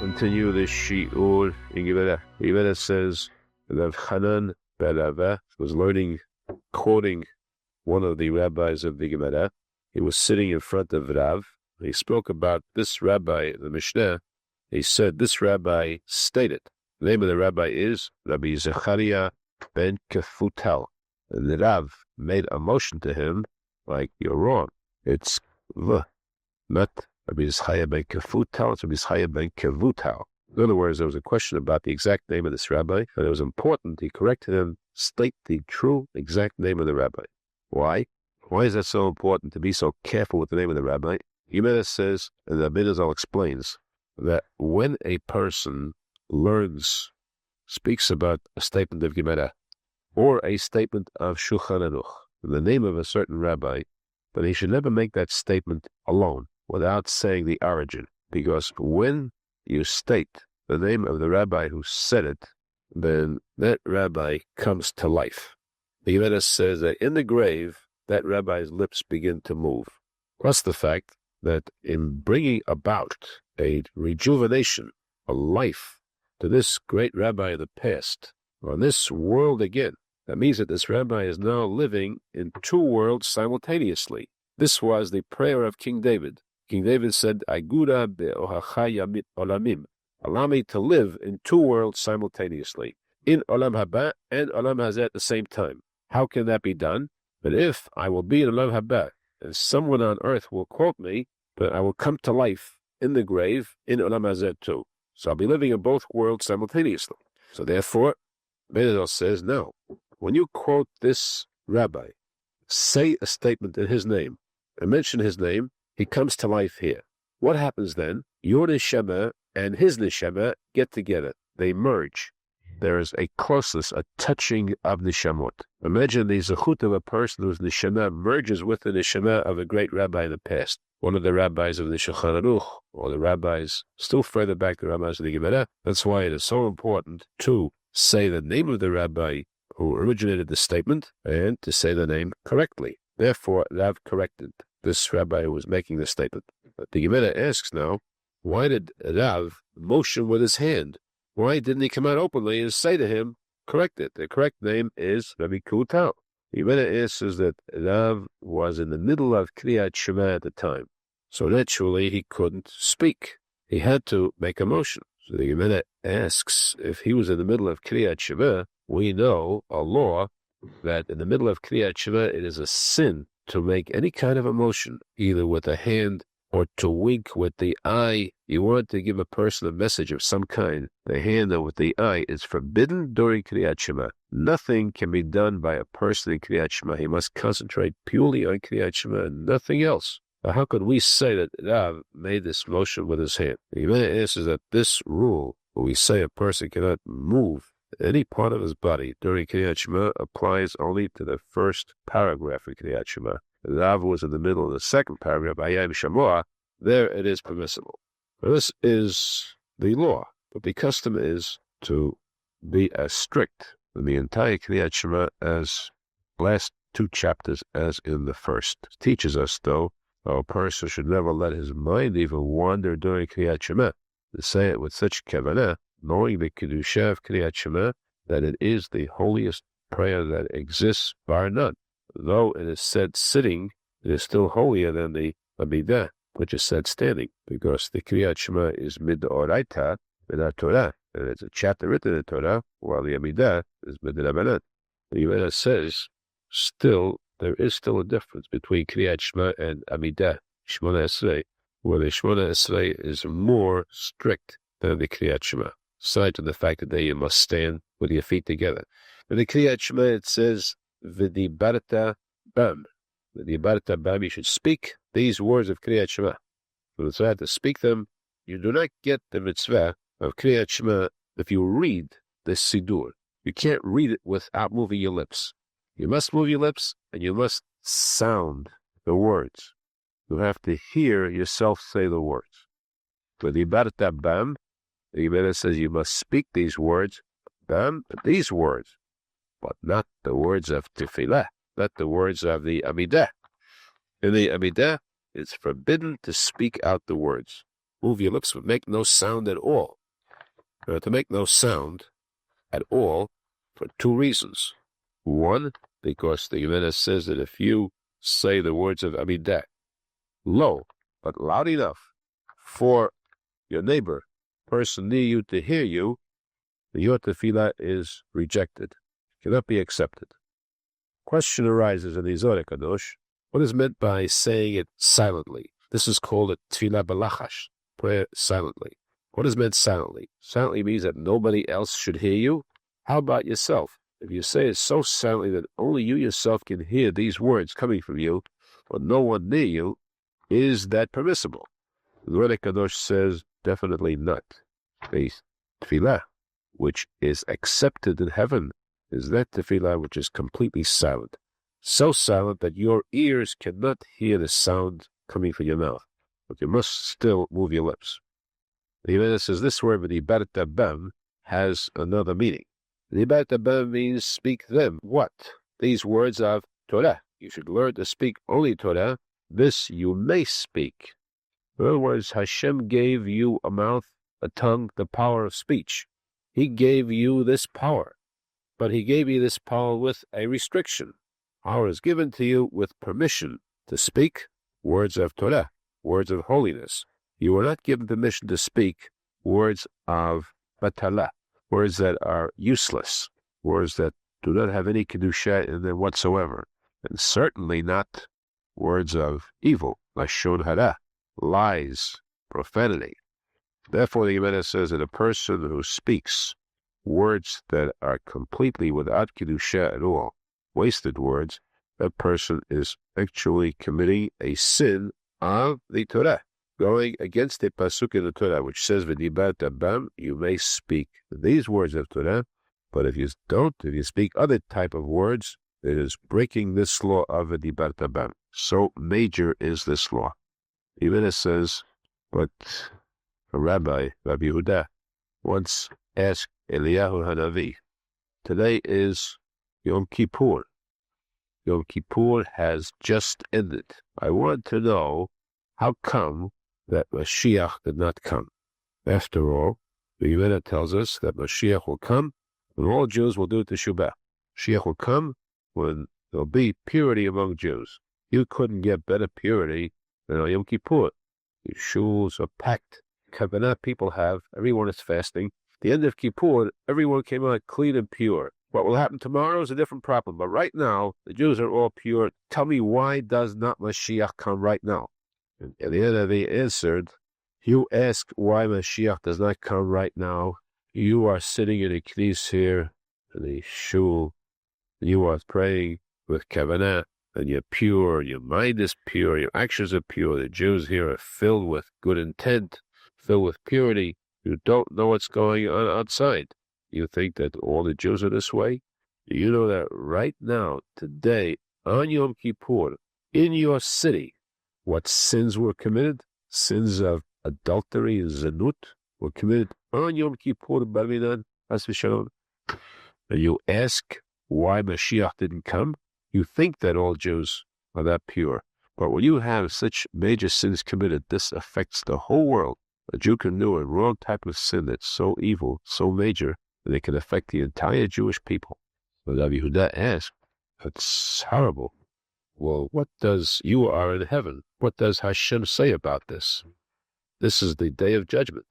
continue this shiur in Gemara. Gemara says that Hanan ben Rava was learning, quoting one of the rabbis of the Gemara. He was sitting in front of Rav. He spoke about this rabbi, the Mishnah. He said, this rabbi stated, the name of the rabbi is Rabbi Zechariah ben Kefutel. And the Rav made a motion to him, like, you're wrong. It's not Rabbi Zechariah ben Kefutel, it's Rabbi Zechariah ben Kevutel. In other words, there was a question about the exact name of this rabbi, and it was important. He corrected him, state the true exact name of the rabbi. Why? Why is that so important to be so careful with the name of the rabbi? Yemena says, and the Amidah explains, that when a person speaks about a statement of Gemara, or a statement of Shulchan Aruch, in the name of a certain rabbi, then he should never make that statement alone, without saying the origin. Because when you state the name of the rabbi who said it, then that rabbi comes to life. The Gemara says that in the grave, that rabbi's lips begin to move. Plus the fact that in bringing about a rejuvenation, a life to this great rabbi of the past, on this world again, that means that this rabbi is now living in two worlds simultaneously. This was the prayer of King David. King David said, Agura be'ohacha yamit olamim. Allow me to live in two worlds simultaneously, in Olam Haba and Olam Hazeh at the same time. How can that be done? But if I will be in Olam Haba, and someone on earth will quote me, but I will come to life in the grave in Olam Hazeh too. So I'll be living in both worlds simultaneously. So therefore, Breslov says, no. When you quote this rabbi, say a statement in his name, and mention his name, he comes to life here. What happens then? Your neshama and his neshama get together. They merge. There is a closeness, a touching of neshamot. Imagine the zechut of a person whose neshama merges with the neshama of a great rabbi in the past. One of the rabbis of the Shulchan Aruch, or the rabbis still further back, the rabbis of the Gemara. That's why it is so important to say the name of the rabbi who originated the statement and to say the name correctly. Therefore, Rav corrected this rabbi who was making the statement. But the Gemara asks now, why did Rav motion with his hand? Why didn't he come out openly and say to him, correct it? The correct name is Rabbi Kutal. The Gemara answers that Rav was in the middle of Kriyat Shema at the time. So naturally, he couldn't speak. He had to make a motion. So the Gemara asks, if he was in the middle of Kriyat Shema, we know a law that in the middle of Kriyat Shema, it is a sin to make any kind of a motion, either with a hand or to wink with the eye. You want to give a person a message of some kind. The hand or with the eye is forbidden during Kriyat Shema. Nothing can be done by a person in Kriyat Shema. He must concentrate purely on Kriyat Shema and nothing else. Now, how could we say that Rav made this motion with his hand? The Gemara answers that this rule, where we say a person cannot move any part of his body during Kriyat Shema, applies only to the first paragraph of Kriyat Shema. Rav was in the middle of the second paragraph, Ayam Shamoah. There it is permissible. Now, this is the law, but the custom is to be as strict in the entire Kriyat Shema as last two chapters as in the first. It teaches us, though, a person should never let his mind even wander during Kriyat Shema. To say it with such kavanah, knowing the kedusha of Kriyat Shema, that it is the holiest prayer that exists, bar none. Though it is said sitting, it is still holier than the Amidah, which is said standing, because the Kriyat Shema is mid-oraita, mid-Torah, and it's a chapter written in the Torah, while the Amidah is mid-Rabbanan. The Gemara says, there is still a difference between Kriyat Shema and Amidah, Shemoneh Esrei, where the Shemoneh Esrei is more strict than the Kriyat Shema, aside from the fact that you must stand with your feet together. In the Kriyat Shema, it says, V'dibarta bam. V'dibarta bam, you should speak these words of Kriyat Shema. For the mitzvah to speak them, you do not get the mitzvah of Kriyat Shema if you read this Sidur. You can't read it without moving your lips. You must move your lips, and you must sound the words. You have to hear yourself say the words. With the Ibadat Bam, the Gemara says you must speak these words, Bam, these words, but not the words of Tefillah, not the words of the Amidah. In the Amidah, it's forbidden to speak out the words. move your lips, but make no sound at all. To make no sound at all for two reasons. One, because the Amidah says that if you say the words of Amidah low, but loud enough for your neighbor, person near you to hear you, your tefillah is rejected, cannot be accepted. Question arises in the Zohar Kadosh, what is meant by saying it silently? This is called a tefillah belachash, prayer silently. What is meant silently? Silently means that nobody else should hear you. How about yourself? If you say it so silently that only you yourself can hear these words coming from you, or no one near you, is that permissible? The Zohar Kadosh says definitely not. The tefillah, which is accepted in heaven, is that tefillah which is completely silent. So silent that your ears cannot hear the sound coming from your mouth, but you must still move your lips. The Amidah says this word, v'dibarta bam, has another meaning. V'dibarta bam means speak them. What? These words of Torah. You should learn to speak only Torah. This you may speak. In other words, Hashem gave you a mouth, a tongue, the power of speech. He gave you this power, but he gave you this power with a restriction. Power is given to you with permission to speak words of Torah, words of holiness. You are not given permission to speak words of batala, words that are useless, words that do not have any kedusha in them whatsoever, and certainly not words of evil, lashon hara, lies, profanity. Therefore, the Amidah says that a person who speaks words that are completely without kedusha at all, wasted words, that person is actually committing a sin of the Torah, going against the pasuk in the Torah, which says, "V'dibarta bam," you may speak these words of Torah, but if you don't, if you speak other type of words, it is breaking this law of v'dibarta bam. So major is this law. The Amidah says, but a Rabbi Yehuda, once asked Eliyahu Hanavi, today is Yom Kippur. Yom Kippur has just ended. I want to know how come that Moshiach did not come. After all, the Amidah tells us that Moshiach will come when all Jews will do teshubah. Moshiach will come when there will be purity among Jews. You couldn't get better purity than on Yom Kippur. The shuls are packed. Kavanah people have. Everyone is fasting. The end of Kippur, everyone came out clean and pure. What will happen tomorrow is a different problem. But right now, the Jews are all pure. Tell me, why does not Mashiach come right now? And Eliyahu answered, you ask why Mashiach does not come right now. You are sitting in a knis here, in a shul, and you are praying with kavanah, and you're pure, your mind is pure, your actions are pure. The Jews here are filled with good intent, filled with purity. You don't know what's going on outside. You think that all the Jews are this way? Do you know that right now, today, on Yom Kippur, in your city, what sins were committed? Sins of adultery and zanut were committed on Yom Kippur, Barminan, Has v'shalom. And you ask why Mashiach didn't come? You think that all Jews are that pure. But when you have such major sins committed, this affects the whole world. A Jew can do a wrong type of sin that's so evil, so major, that it can affect the entire Jewish people. But Rabbi Yehuda asked, that's horrible. Well, what does, you are in heaven, what does Hashem say about this? This is the day of judgment.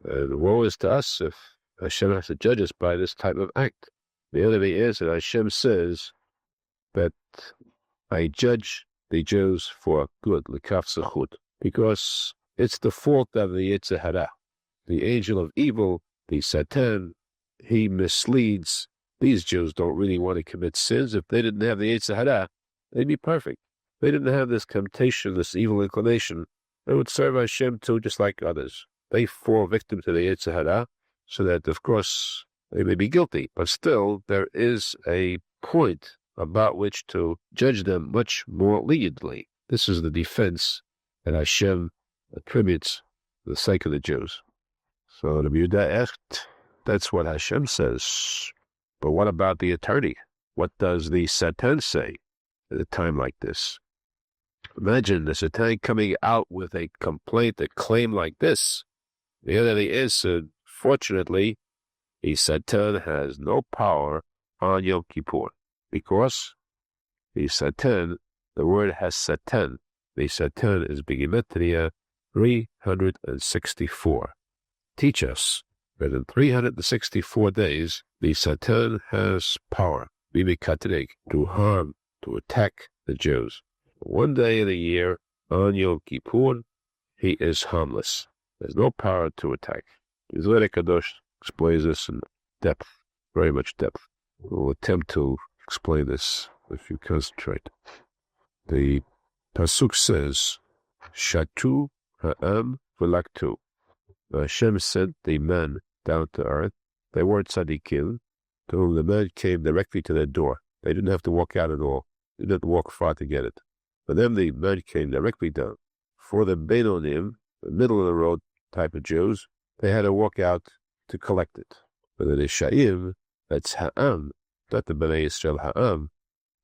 And woe is to us if Hashem has to judge us by this type of act. The enemy is that Hashem says that I judge the Jews for good, l'kaf zechut, because it's the fault of the Yetzer Hara, the angel of evil, the Satan. He misleads. These Jews don't really want to commit sins. If they didn't have the Yetzer Hara, they'd be perfect. If they didn't have this temptation, this evil inclination, they would serve Hashem too, just like others. They fall victim to the Yetzer Hara, so that, of course, they may be guilty. But still, there is a point about which to judge them much more leniently. This is the defense that Hashem attributes to the sake of the Jews. So the Yehuda asked, that's what Hashem says. But what about the attorney? What does the Satan say at a time like this? Imagine the Satan coming out with a complaint, a claim like this. The other is, fortunately, the Satan has no power on Yom Kippur, because the Satan, the word has Satan. The Satan is gematria 364. Teach us that in 364 days, the Satan has power, to harm, to attack the Jews. One day in a year, on Yom Kippur, he is harmless. There's no power to attack. Aron Kodesh explains this in depth, very much depth. We'll attempt to explain this if you concentrate. The Pasuk says, Shatu ha'am v'laktu. Hashem sent the men down to earth. They weren't tzaddikim, to whom the men came directly to their door. They didn't have to walk out at all. They didn't have to walk far to get it. For them, the men came directly down. For the Beinonim, the middle of the road type of Jews, they had to walk out to collect it. But the Sha'im, that's ha'am, not the Bnei Yisrael ha'am,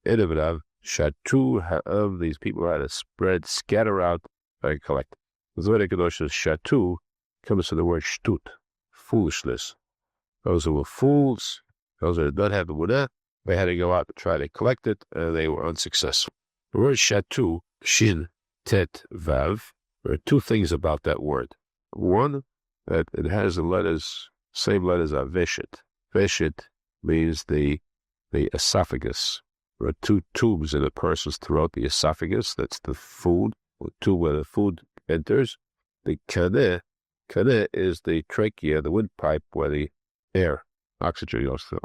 Edevrav, Shatu ha'am, these people had to spread, scatter out, and collect it. The Zohar Kadosh's Shatu comes from the word shtut, foolishness. Those who were fools, those who did not have the munah, they had to go out and try to collect it, and they were unsuccessful. The word shatu, shin, tet, vav, there are two things about that word. One, that it has the letters, same letters as veshet. Veshet means the esophagus. There are two tubes in a person's throat, the esophagus, that's the food, the tube where the food enters. The kaneh is the trachea, the windpipe where the air, oxygen goes through,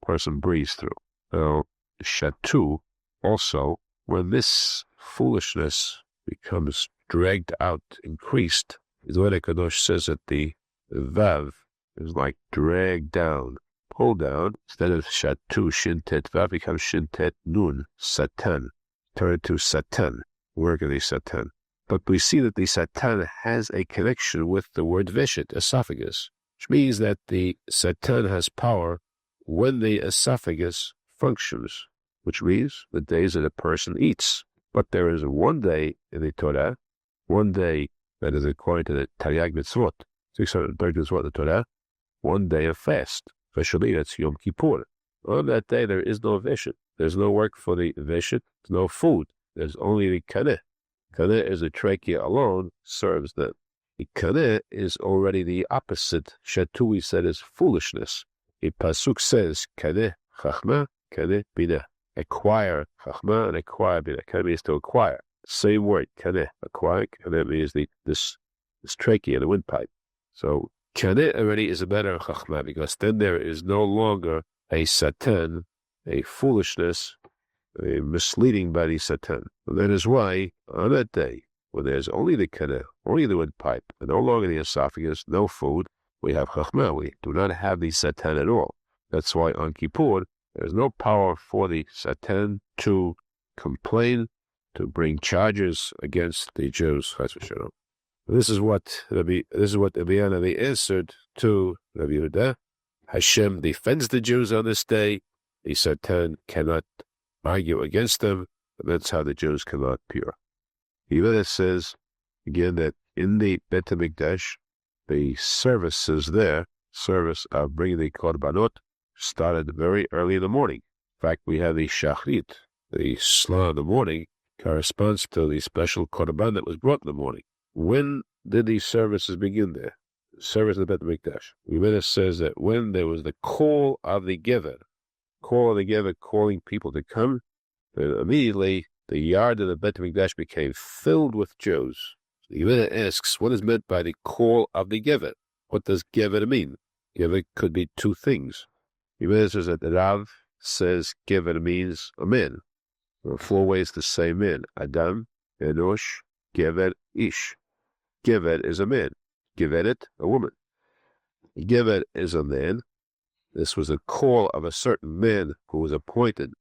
person breathes through. Now, shatu, also, when this foolishness becomes dragged out, increased, Zohar Kadosh says that the vav is like dragged down, pulled down. Instead of shatu, shin tet vav becomes shin tet nun, satan. Turn to satan, work of the satan. But we see that the Satan has a connection with the word veshet, esophagus, which means that the Satan has power when the esophagus functions, which means the days that a person eats. But there is one day in the Torah, one day that is according to the Taryag Mitzvot, 630 Mitzvot of the Torah, one day of fast. Especially that's Yom Kippur. On that day there is no veshet. There's no work for the veshet, no food. There's only the kaneh. Kaneh is a trachea alone, serves them. The kaneh is already the opposite. Shatu, we said, is foolishness. The Pasuk says, kaneh chachma, kaneh binah. Acquire chachma and acquire binah. Kaneh means to acquire. Same word, kaneh. Acquire, kaneh means this trachea, the windpipe. So, kaneh already is a matter of chachma, because then there is no longer a satan, a foolishness, a misleading by the Satan. And that is why, on that day, when there's only the kaneh, only the windpipe, and no longer the esophagus, no food, we have chachma. We do not have the Satan at all. That's why on Kippur, there's no power for the Satan to complain, to bring charges against the Jews. This is what Rabbi answered to Rabbi Yehuda. Hashem defends the Jews on this day. The Satan cannot argue against them, and that's how the Jews come out pure. Even it says, again, that in the Beit HaMikdash, the services there, service of bringing the korbanot, started very early in the morning. In fact, we have the shachrit, the slaw in the morning, corresponds to the special korban that was brought in the morning. When did these services begin there? The service of the Beit HaMikdash. Even says that when there was the call of the giver, calling people to come, then immediately the yard of the Beit HaMikdash became filled with Jews. The Gemara asks, what is meant by the call of the giver? What does giver mean? Giver could be two things. The Gemara says that the Rav says giver means a man. There are four ways to say man. Adam, Enosh, Gever, Ish. Gever is a man. Geveret, a woman. Gever is a man. This was a call of a certain man who was appointed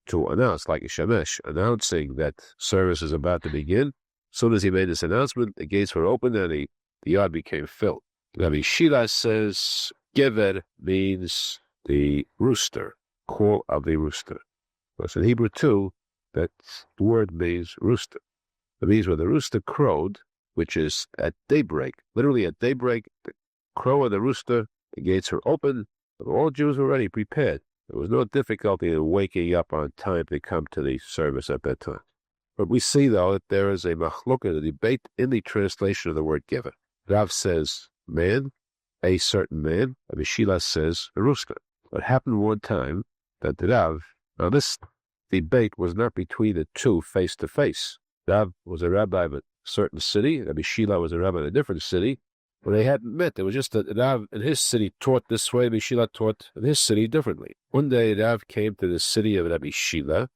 to announce, like a shemesh, announcing that service is about to begin. As soon as he made this announcement, the gates were opened and the yard became filled. Rabbi Shila says gever means the rooster, call of the rooster. Because in Hebrew too, that word means rooster. It means when the rooster crowed, which is at daybreak, literally at daybreak, the crow of the rooster, the gates are open, and all Jews were already prepared. There was no difficulty in waking up on time to come to the service at that time. But we see, though, that there is a machlokah, a debate in the translation of the word giver. Rav says man, a certain man. Rabbi Shila says a rooster. What happened one time that Rav, now this debate was not between the two face to face. Rav was a rabbi of a certain city. Rabbi Shila was a rabbi in a different city. But they hadn't met. It was just that Rav in his city taught this way, Rabbi Shila taught in his city differently. One day Rav came to the city of Rabbi Shila.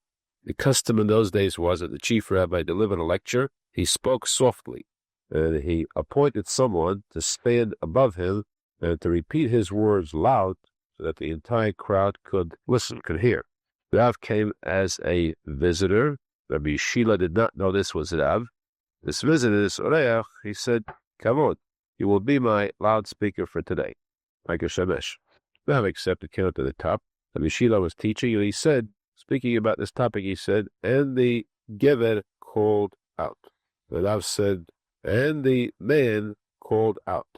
The custom in those days was that the chief rabbi delivered a lecture. He spoke softly, and he appointed someone to stand above him and to repeat his words loud so that the entire crowd could listen, could hear. Rav came as a visitor. Rabbi Shila did not know this was Rav. This visitor, this orech, he said, "Come on, you will be my loudspeaker for today." Like a shemesh. Rav accepted, came up to the top. Rabbi Shila was teaching, and he said, speaking about this topic, he said, and the gever called out. The Rav said, and the man called out.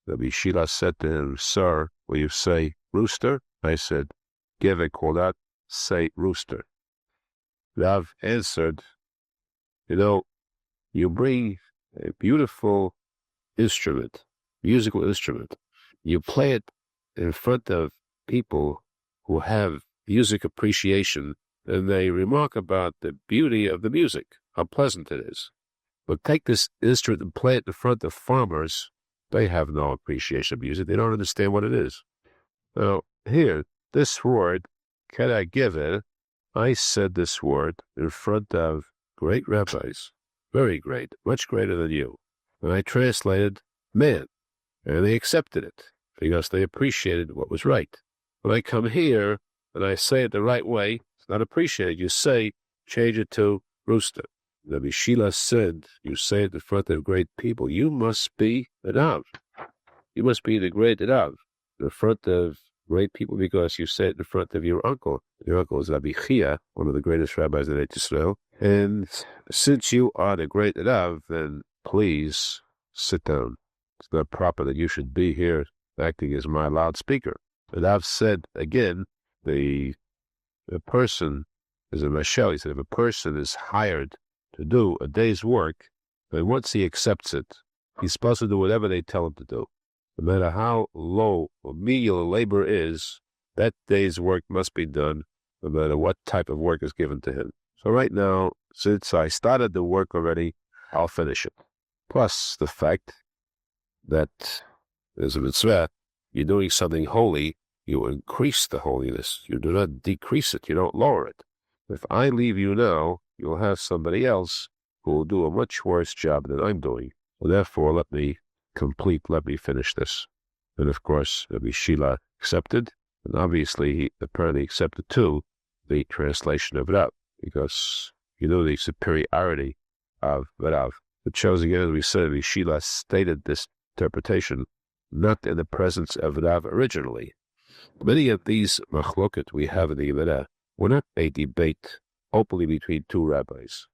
Rabbi Shila said to him, "Sir, will you say rooster?" I said, "Gever called out, say rooster." Rav answered, you bring a beautiful instrument, musical instrument. You play it in front of people who have music appreciation, and they remark about the beauty of the music, how pleasant it is. But take this instrument and play it in front of farmers. They have no appreciation of music. They don't understand what it is. Now, here, this word, can I give it? I said this word in front of great rabbis, very great, much greater than you. And I translated man, and they accepted it because they appreciated what was right. When I come here and I say it the right way, it's not appreciated. You say, change it to rooster. Rabbi Shila said, you say it in front of great people. You must be the Rav. You must be the great Rav in front of great people because you say it in front of your uncle. Your uncle is Rabbi Chia, one of the greatest rabbis in Israel. And since you are the great Rav, then please sit down. It's not proper that you should be here acting as my loudspeaker. And I've said again, the person is a mashal. He said if a person is hired to do a day's work, then once he accepts it, he's supposed to do whatever they tell him to do. No matter how low or menial labor is, that day's work must be done, no matter what type of work is given to him. So right now, since I started the work already, I'll finish it. Plus the fact that there's a mitzvah, you're doing something holy, you increase the holiness. You do not decrease it. You don't lower it. If I leave you now, you'll have somebody else who will do a much worse job than I'm doing. So therefore, let me finish this. And of course, Rabbi Shila accepted, and obviously he apparently accepted too the translation of Rav, because you know the superiority of Rav. It shows again, as we said, Rabbi Shila stated this interpretation not in the presence of Rav originally. Many of these machloket we have in the Gemara were not a debate openly between two rabbis.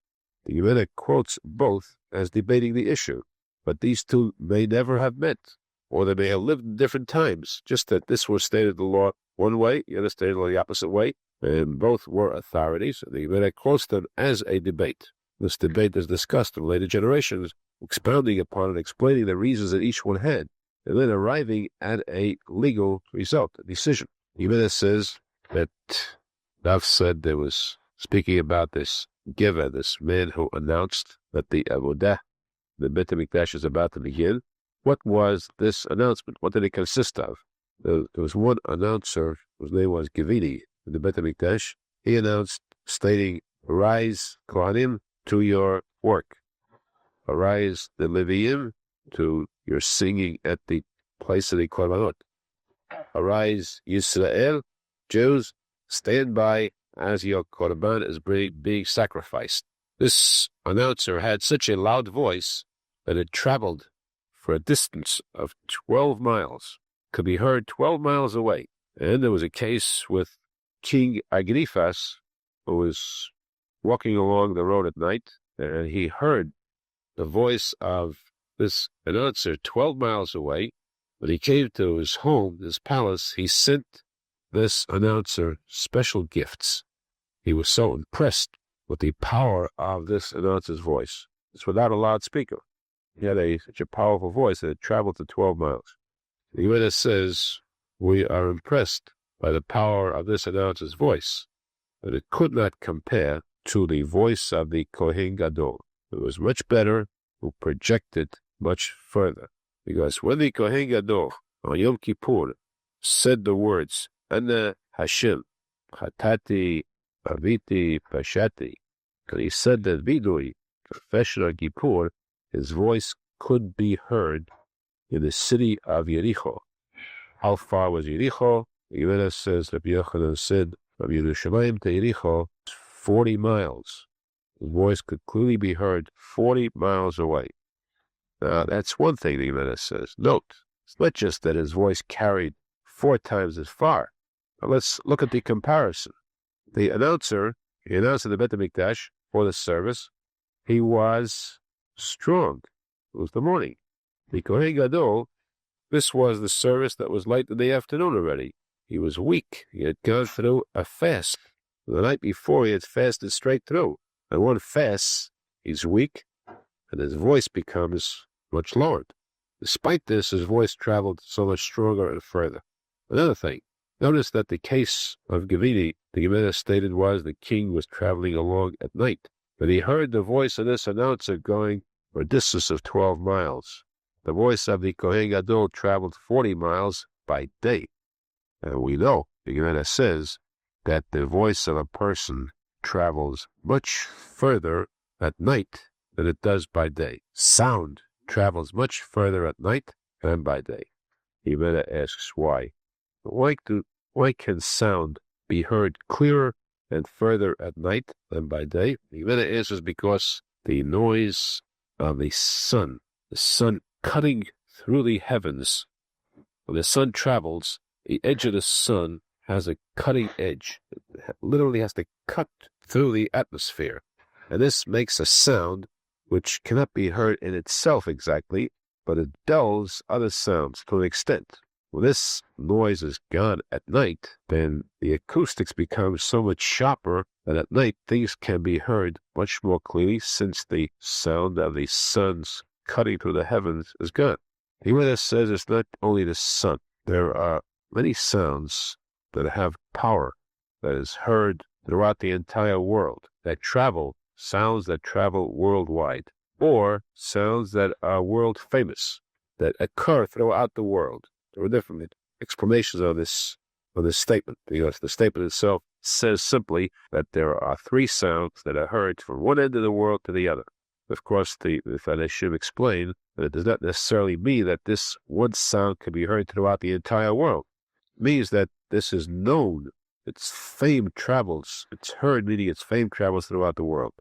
The Gemara quotes both as debating the issue, but these two may never have met, or they may have lived in different times, just that this was stated in the law one way, the other stated in the opposite way, and both were authorities. The Gemara quotes them as a debate. This debate is discussed in later generations, expounding upon and explaining the reasons that each one had, and then arriving at a legal result, a decision. The Gemara says that Rav said there was, speaking about this giver, this man who announced that the Avodah, the Beit HaMikdash is about to begin. What was this announcement? What did it consist of? There was one announcer whose name was Givini in the Beit HaMikdash. He announced, stating, "Arise, Kohanim, to your work. Arise, the Leviim, to your singing at the place of the Korbanot. Arise, Yisrael, Jews, stand by as your Korban is being sacrificed." This announcer had such a loud voice that it traveled for a distance of 12 miles, could be heard 12 miles away. And there was a case with King Agrippas, who was walking along the road at night, and he heard the voice of this announcer 12 miles away. When he came to his home, his palace, he sent this announcer special gifts. He was so impressed with the power of this announcer's voice. It's without a loudspeaker. He had such a powerful voice that it traveled to 12 miles. The Amidah says, we are impressed by the power of this announcer's voice, but it could not compare to the voice of the Kohen Gadol. It was much better, who projected much further. Because when the Kohen Gadol on Yom Kippur said the words, Ana Hashem, Chatati, Aviti, Pashati, and he said that Vidui, confession on Kippur, his voice could be heard in the city of Yericho. How far was Yericho? The Gemara says, Rabbi Yochanan said, from Yerushalayim to Yericho, 40 miles. The voice could clearly be heard 40 miles away. Now, that's one thing the Gemara says. Note, it's not just that his voice carried 4 times as far. Now, let's look at the comparison. The announcer, he announced in the Beit HaMikdash for the service, he was strong. It was the morning. The Kohen Gadol, this was the service that was late in the afternoon already. He was weak. He had gone through a fast. The night before, he had fasted straight through. And one fasts, he's weak, and his voice becomes much lowered. Despite this, his voice traveled so much stronger and further. Another thing, notice that the case of Gavini, the Gemara stated was the king was traveling along at night, but he heard the voice of this announcer going for a distance of 12 miles. The voice of the Kohen Gadol traveled 40 miles by day. And we know, the Gemara says, that the voice of a person travels much further at night than it does by day. Sound travels much further at night than by day. The Gemara asks why. Why can sound be heard clearer and further at night than by day? The Gemara answers because the noise of the sun cutting through the heavens, when the sun travels, the edge of the sun has a cutting edge. It literally has to cut through the atmosphere. And this makes a sound which cannot be heard in itself exactly, but it dulls other sounds to an extent. When this noise is gone at night, then the acoustics become so much sharper that at night things can be heard much more clearly since the sound of the sun's cutting through the heavens is gone. The Gemara says it's not only the sun. There are many sounds that have power that is heard throughout the entire world, that travel, sounds that travel worldwide, or sounds that are world famous, that occur throughout the world. There are different explanations of this statement, because the statement itself says simply that there are 3 sounds that are heard from one end of the world to the other. Of course, the Fadeshim explain that it does not necessarily mean that this one sound can be heard throughout the entire world. It means that this is known. Its fame travels. It's heard, meaning its fame travels throughout the world.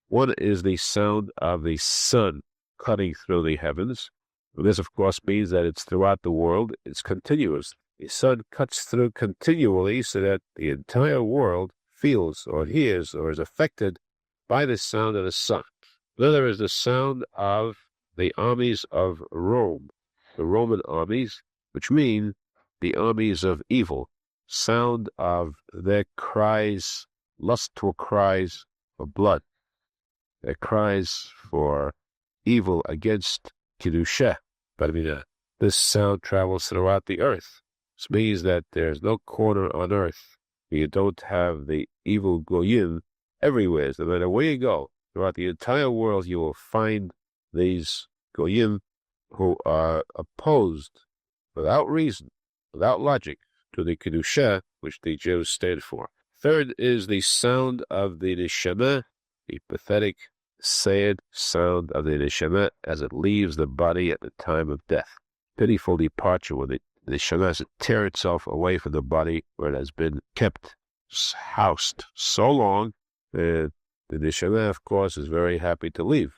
One is the sound of the sun cutting through the heavens. And this, of course, means that it's throughout the world. It's continuous. The sun cuts through continually so that the entire world feels or hears or is affected by the sound of the sun. Another is the sound of the armies of Rome, the Roman armies, which mean the armies of evil. Sound of their cries, lustful cries for blood, their cries for evil against Kedusha. But this sound travels throughout the earth. This means that there's no corner on earth where you don't have the evil goyim everywhere. So no matter where you go, throughout the entire world, you will find these goyim who are opposed without reason, without logic, to the Kedusha, which the Jews stand for. Third is the sound of the neshama, the pathetic, sad sound of the neshama as it leaves the body at the time of death. Pitiful departure when the neshama has to tear itself away from the body where it has been kept, housed so long. The neshama, of course, is very happy to leave.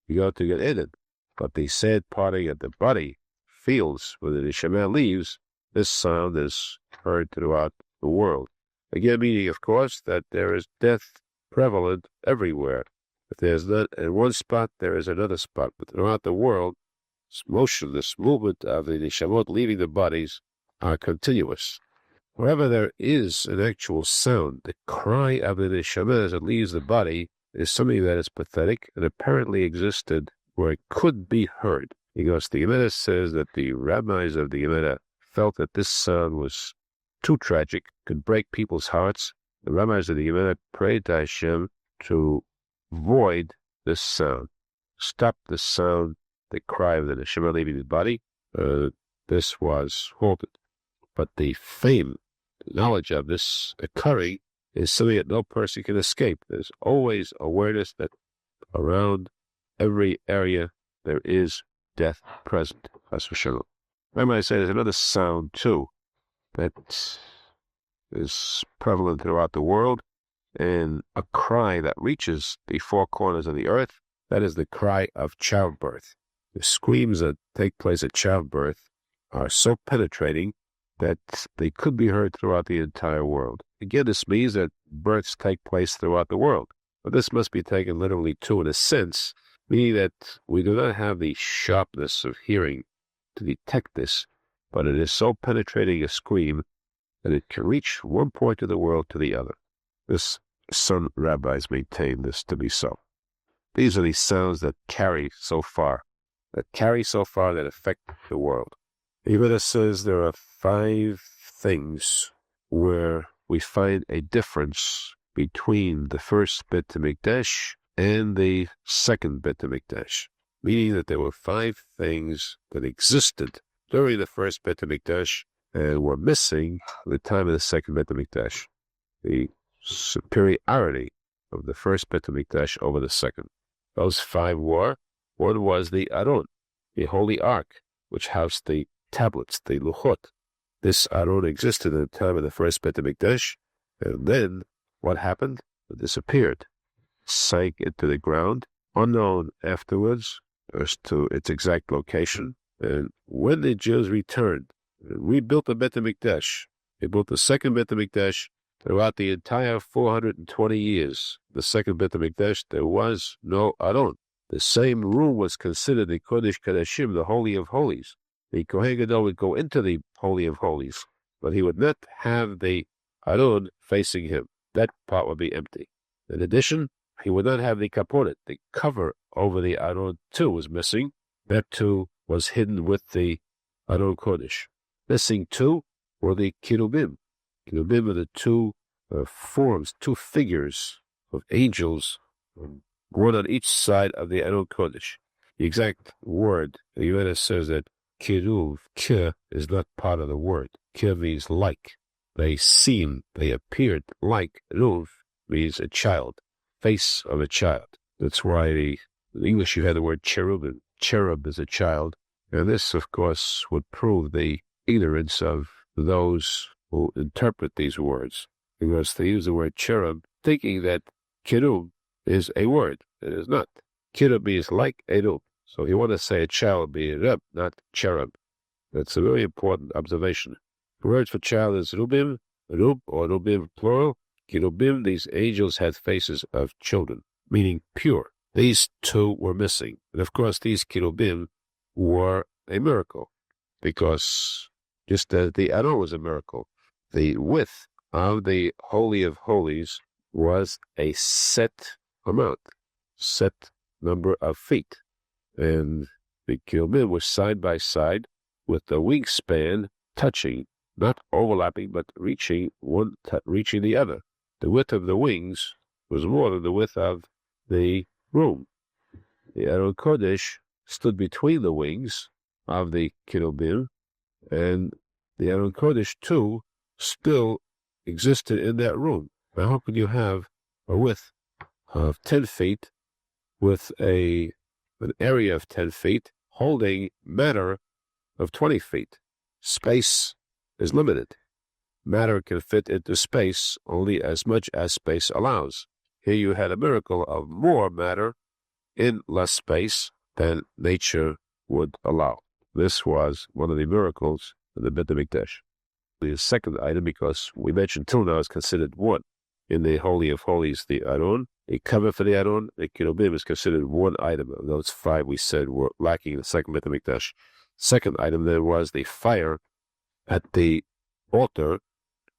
You go to get in it. But the sad parting of the body feels when the neshama leaves. This sound is heard throughout the world. Again, meaning, of course, that there is death prevalent everywhere. If there's not in one spot, there is another spot. But throughout the world, this movement of the neshamot leaving the bodies are continuous. Wherever there is an actual sound, the cry of the neshama as it leaves the body is something that is pathetic and apparently existed where it could be heard. Because the Amidah says that the rabbis of the Amidah felt that this sound was too tragic, could break people's hearts. The rabbis of the Amidah prayed to Hashem to void this sound, stop the sound, the cry of the neshama leaving the body. This was halted. But the fame, the knowledge of this occurring is something that no person can escape. There's always awareness that around every area there is death present. Remember I say there's another sound too that is prevalent throughout the world, and a cry that reaches the four corners of the earth. That is the cry of childbirth. The screams that take place at childbirth are so penetrating that they could be heard throughout the entire world. Again, this means that births take place throughout the world. But this must be taken literally too, in a sense, meaning that we do not have the sharpness of hearing to detect this, but it is so penetrating a scream that it can reach one point of the world to the other. Some rabbis maintain this to be so. These are the sounds that carry so far that affect the world. The Amidah says there are 5 things where we find a difference between the first Beit HaMikdash and the second Beit HaMikdash, meaning that there were 5 things that existed during the first Beit HaMikdash and were missing at the time of the second Beit HaMikdash. The superiority of the first Beit HaMikdash over the second. Those 5 were: one was the Aron, the holy ark, which housed the tablets, the luchot. This Aron existed at the time of the first Beit HaMikdash, and then what happened? It disappeared, sank into the ground, unknown afterwards as to its exact location. And when the Jews returned and rebuilt the Beit HaMikdash, they built the second Beit HaMikdash. Throughout the entire 420 years, the second Beit HaMikdash, there was no Aron. The same room was considered the Kodesh Kodeshim, the Holy of Holies. The Kohen Gadol would go into the Holy of Holies, but he would not have the Aron facing him. That part would be empty. In addition, he would not have the kaponet. The cover over the Aron too was missing. That too was hidden with the Aron Kodesh. Missing too were the Keruvim. Keruvim are the 2 forms, 2 figures of angels, one on each side of the Aron Kodesh. The exact word, the Amidah says that Keruv, Ke, is not part of the word. Ke means like. They appeared like. Ruv means a child, face of a child. That's why in English you have the word cherubim. Cherub is a child. And this, of course, would prove the ignorance of those who interpret these words, because they use the word cherub, thinking that kerub is a word. It is not. Kerub means like a rub. So you want to say a child be a rub, not cherub. That's a very important observation. The word for child is rubim, rub or rubim plural. Kerubim, these angels had faces of children, meaning pure. These 2 were missing. And of course, these kerubim were a miracle, because just as the Aron was a miracle, the width of the Holy of Holies was a set amount, set number of feet. And the kerubim were side by side with the wingspan touching, not overlapping, but reaching the other. The width of the wings was more than the width of the room. The Aron Kodesh stood between the wings of the kerubim, and the Aron Kodesh too still existed in that room. Now, how could you have a width of 10 feet with an area of 10 feet holding matter of 20 feet? Space is limited. Matter can fit into space only as much as space allows. Here you had a miracle of more matter in less space than nature would allow. This was one of the miracles of the Beit HaMikdash. The second item, because we mentioned till now, is considered one. in the Holy of Holies, the Aron. A cover for the Aron, the Keruvim, is considered one item of those five we said were lacking in the second Beit HaMikdash. Second item, there was the fire at the altar,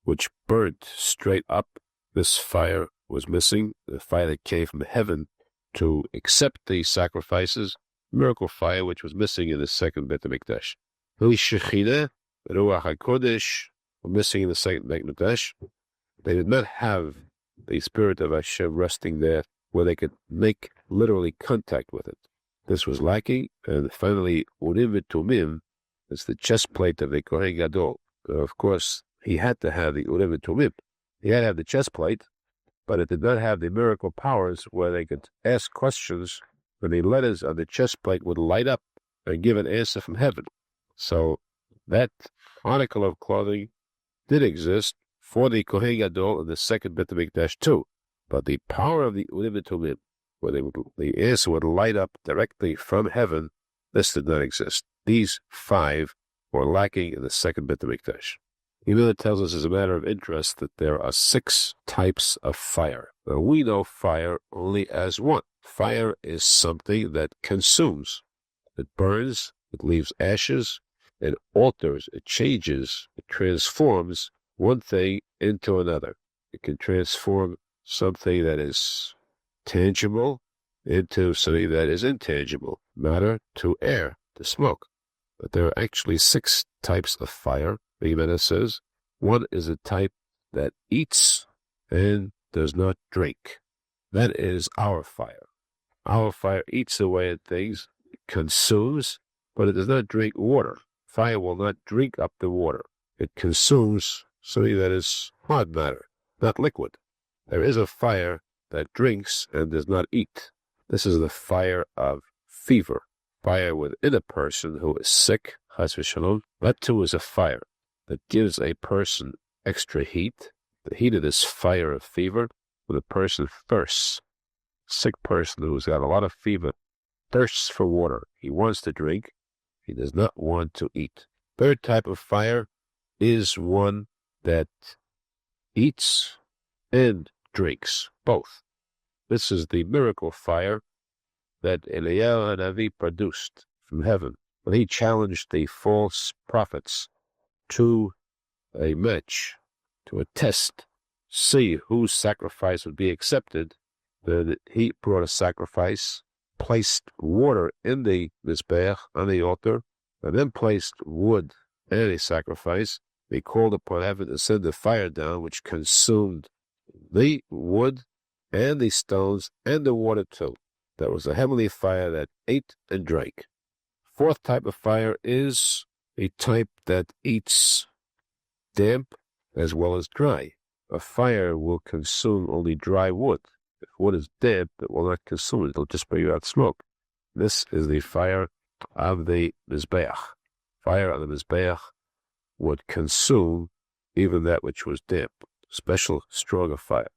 which burned straight up. This fire was missing, the fire that came from heaven to accept the sacrifices, miracle fire, which was missing in the second Beit HaMikdash. The Shemoneh, the Ruach HaKodesh, were missing in the second Beit HaMikdash. They did not have the Spirit of Hashem resting there where they could make literally contact with it. This was lacking. And finally, Urim v'Tumim is the chest plate of the Kohen Gadol. Of course, he had to have the Urim v'Tumim. He had to have the chest plate, but it did not have the miracle powers where they could ask questions when the letters on the chest plate would light up and give an answer from heaven. So that article of clothing did exist for the Kohen Gadol in the second Beit HaMikdash too, but the power of the Urim v'Tumim, where the answer would light up directly from heaven, this did not exist. These five were lacking in the second Beit HaMikdash. Amidah tells us as a matter of interest that there are 6 types of fire. Now, we know fire only as one. Fire is something that consumes. It burns, it leaves ashes, it alters, it changes, it transforms one thing into another. It can transform something that is tangible into something that is intangible, matter to air, to smoke. But there are actually 6 types of fire. The Amidah says, one is a type that eats and does not drink. That is our fire. Our fire eats away at things, it consumes, but it does not drink water. Fire will not drink up the water. It consumes something that is hard matter, not liquid. There is a fire that drinks and does not eat. This is the fire of fever. Fire within a person who is sick, chas v'shalom. That too is a fire that gives a person extra heat. The heat of this fire of fever, when a person thirsts, a sick person who's got a lot of fever, thirsts for water. He wants to drink. He does not want to eat. Third type of fire is one that eats and drinks, both. This is the miracle fire that Eliyahu Hanavi produced from heaven when he challenged the false prophets to a match, to a test, see whose sacrifice would be accepted. Then he brought a sacrifice, placed water in the mizbeach, on the altar, and then placed wood and a sacrifice. They called upon heaven to send a fire down, which consumed the wood and the stones and the water too. That was a heavenly fire that ate and drank. Fourth type of fire is a type that eats damp as well as dry. A fire will consume only dry wood. If wood is damp, it will not consume it. It will just bring out smoke. This is the fire of the mizbeach. Fire on the mizbeach would consume even that which was damp. Special, stronger fire.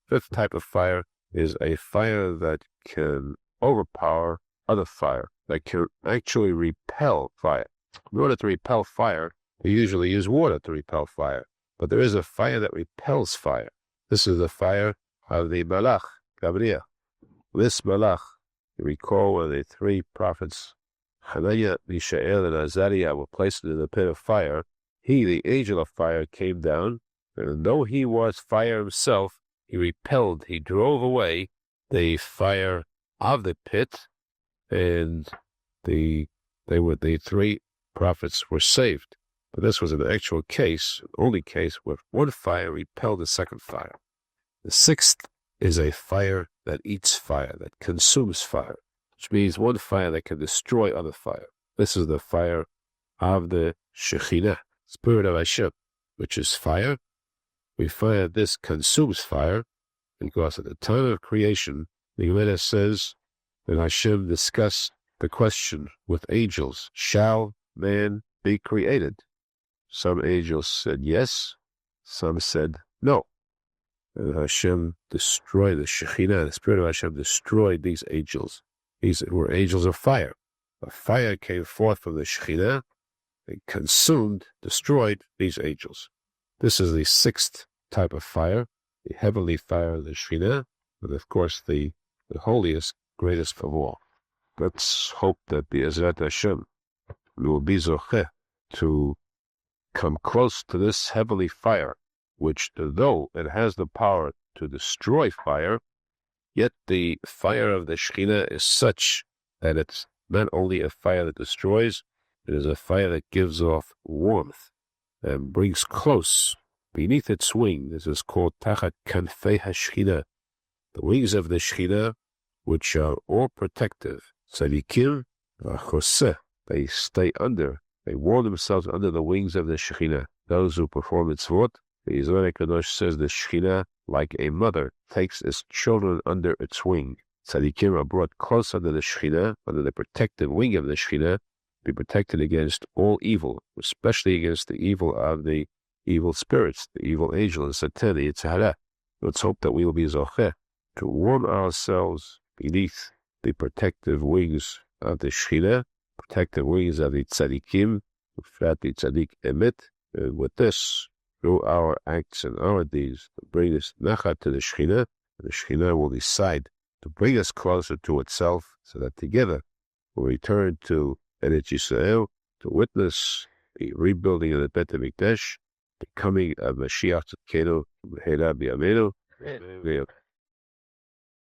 Fifth type of fire is a fire that can overpower other fire, that can actually repel fire. In order to repel fire, we usually use water to repel fire. But there is a fire that repels fire. This is the fire of the Malach, Gabriel. This Malach, you recall when the 3 prophets, Hananiah, Mishael, and Azariah, were placed in the pit of fire, he, the angel of fire, came down, and though he was fire himself, he repelled, he drove away the fire of the pit, and the 3 prophets were saved. But this was an actual case, only case, where one fire repelled the second fire. The 6th is a fire that eats fire, that consumes fire, which means one fire that can destroy other fire. This is the fire of the Shekhinah, Spirit of Hashem, which is fire. We find that this consumes fire, because at the time of creation, the Amidah says that Hashem discussed the question with angels, shall man be created? Some angels said yes, some said no. And Hashem destroyed the Shekhinah, the Spirit of Hashem destroyed these angels. These were angels of fire. A fire came forth from the Shekhinah and consumed, destroyed these angels. This is the 6th type of fire. the heavenly fire of the Shekhinah, but of course the holiest, greatest of all. Let's hope that Be'ezrat Hashem we will be zocheh to come close to this heavenly fire, which, though it has the power to destroy fire, yet the fire of the Shekhinah is such that it's not only a fire that destroys, it is a fire that gives off warmth and brings close beneath its wing. This is called Tachat Kanfei HaShekhinah, the wings of the Shekhinah, which are all protective. Tzadikim v'choseh, they stay under, they warm themselves under the wings of the Shekhinah. Those who perform mitzvot, the Aron Kodesh says the Shekhinah, like a mother, takes its children under its wing. Tzadikim are brought close under the Shekhinah, under the protective wing of the Shekhinah, be protected against all evil, especially against the evil of the evil spirits, the evil angel, the Satan, the Yetzer Hara. Let's hope that we will be zocheh to warm ourselves beneath the protective wings of the Shekhinah, protective wings of the Tzadikim, the Tzadik Emet, and with this, through our acts and our deeds, to bring us nachat to the Shekhinah, and the Shekhinah will decide to bring us closer to itself, so that together we'll return to Eretz Yisrael to witness the rebuilding of the Beit HaMikdash, the coming of Moshiach Tzidkenu, Rabbi Amenu.